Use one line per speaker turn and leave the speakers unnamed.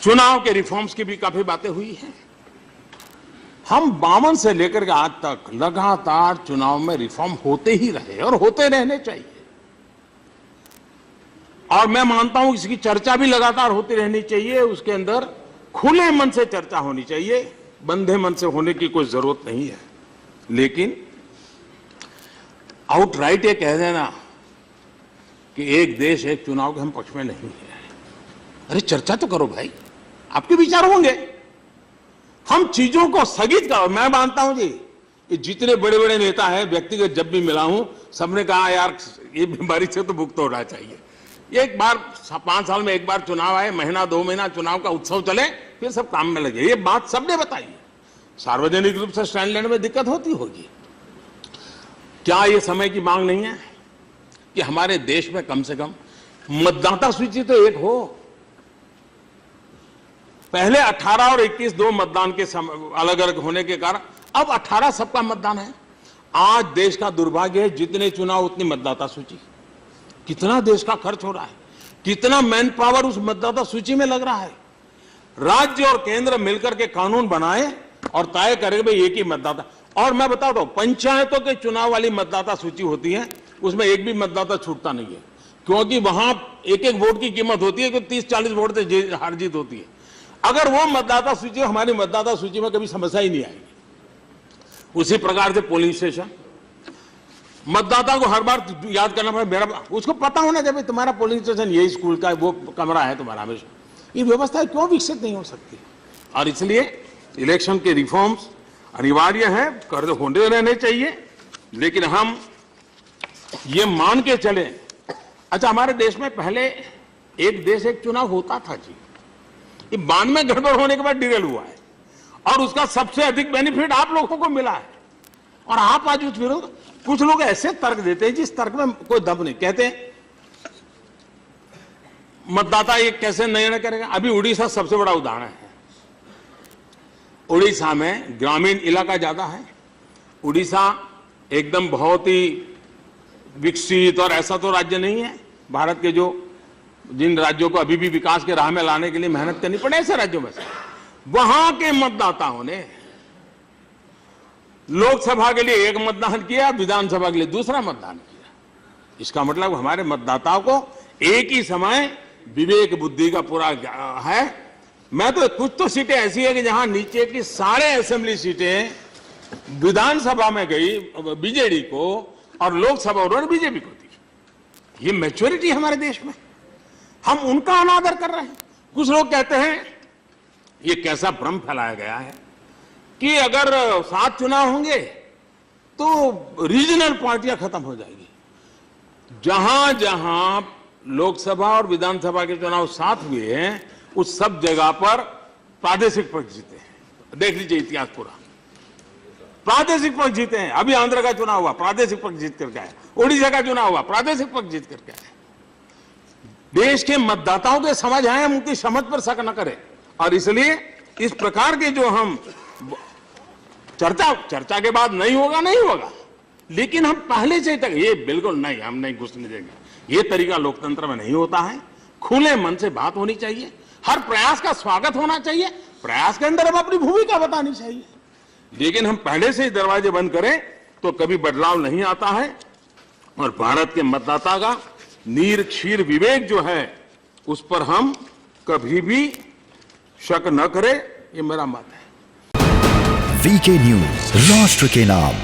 चुनाव के रिफॉर्म्स की भी काफी बातें हुई हैं। हम 52 से लेकर के आज तक लगातार चुनाव में रिफॉर्म होते ही रहे और होते रहने चाहिए, और मैं मानता हूं इसकी चर्चा भी लगातार होती रहनी चाहिए। उसके अंदर खुले मन से चर्चा होनी चाहिए, बंधे मन से होने की कोई जरूरत नहीं है। लेकिन आउटराइट ये कह देना कि एक देश एक चुनाव के हम पक्ष में नहीं है, अरे चर्चा तो करो भाई, आपके विचार होंगे। हम चीजों को स्थगित करो। मैं मानता हूं जी कि जितने बड़े बड़े नेता हैं, व्यक्तिगत जब भी मिला हूं, सबने कहा यार ये बीमारी से तो मुक्त होना चाहिए। एक बार 5 साल में एक बार चुनाव आए, महीना 2 महीना चुनाव का उत्सव चले, फिर सब काम में लगे। ये बात सबने बताई है। सार्वजनिक रूप से स्टैंड लेने में दिक्कत होती होगी। क्या ये समय की मांग नहीं है कि हमारे देश में कम से कम मतदाता सूची तो एक हो? पहले 18 और 21 दो मतदान के अलग अलग होने के कारण अब 18 सबका मतदान है। आज देश का दुर्भाग्य है, जितने चुनाव उतनी मतदाता सूची। कितना देश का खर्च हो रहा है, कितना मैन पावर उस मतदाता सूची में लग रहा है। राज्य और केंद्र मिलकर के कानून बनाए और तय करे भाई एक ही मतदाता। और मैं बताता हूं, पंचायतों के चुनाव वाली मतदाता सूची होती है, उसमें एक भी मतदाता छूटता नहीं है, क्योंकि वहां एक एक वोट की कीमत होती है कि 30-40 वोट से हार जीत होती है। अगर वो मतदाता सूची हमारी मतदाता सूची में कभी समस्या ही नहीं आएगी। उसी प्रकार से पोलिंग स्टेशन, मतदाता को हर बार याद करना पड़े, मेरा उसको पता होना चाहिए तुम्हारा पोलिंग स्टेशन यही स्कूल का वो कमरा है तुम्हारा। हमेशा ये व्यवस्था क्यों विकसित नहीं हो सकती? और इसलिए इलेक्शन के रिफॉर्म्स अनिवार्य है, कर होने रहने चाहिए। लेकिन हम ये मान के चले, अच्छा हमारे देश में पहले एक देश एक चुनाव होता था जी, ये 92 में गड़बड़ होने के बाद डिरेल हुआ है, और उसका सबसे अधिक बेनिफिट आप लोगों को मिला है। और आप आज उस विरोध, कुछ लोग ऐसे तर्क देते हैं जिस तर्क में कोई दम नहीं। कहते हैं मतदाता ये कैसे निर्णय करेगा। अभी उड़ीसा सबसे बड़ा उदाहरण है। उड़ीसा में ग्रामीण इलाका ज्यादा है। उड़ीसा एकदम बहुत ही विकसित और ऐसा तो राज्य नहीं है भारत के, जो जिन राज्यों को अभी भी विकास के राह में लाने के लिए मेहनत करनी पड़े, ऐसे राज्यों में से वहां के मतदाताओं ने लोकसभा के लिए एक मतदान किया, विधानसभा के लिए दूसरा मतदान किया। इसका मतलब हमारे मतदाताओं को एक ही समय विवेक बुद्धि का पूरा है। मैं तो कुछ तो सीटें ऐसी है कि जहां नीचे की सारे असेंबली सीटें विधानसभा में गई बीजेडी को और लोकसभा उन्होंने बीजेपी को दी। ये मैच्योरिटी हमारे देश में, हम उनका अनादर कर रहे हैं। कुछ लोग कहते हैं ये कैसा भ्रम फैलाया गया है कि अगर 7 चुनाव होंगे तो रीजनल पार्टियां खत्म हो जाएगी। जहां जहां लोकसभा और विधानसभा के चुनाव साथ हुए हैं, उस सब जगह पर प्रादेशिक पक्ष जीते हैं। देख लीजिए इतिहास पूरा, प्रादेशिक पक्ष जीते हैं। अभी आंध्र का चुनाव हुआ, प्रादेशिक पक्ष जीत करके आया। उड़ीसा का चुनाव हुआ, प्रादेशिक पक्ष जीत करके आया। देश के मतदाताओं के समझ आए, हम उनकी समझ पर शक न करें। और इसलिए इस प्रकार के जो हम चर्चा के बाद नहीं होगा, लेकिन हम पहले से तक ये बिल्कुल नहीं, हम नहीं घुसने देंगे। ये तरीका लोकतंत्र में नहीं होता है। खुले मन से बात होनी चाहिए, हर प्रयास का स्वागत होना चाहिए, प्रयास के अंदर हम अपनी भूमिका बतानी चाहिए। लेकिन हम पहले से ही दरवाजे बंद करें तो कभी बदलाव नहीं आता है। और भारत के मतदाता का नीर क्षीर विवेक जो है, उस पर हम कभी भी शक न करें, ये मेरा मत है।
वीके न्यूज, राष्ट्र के नाम।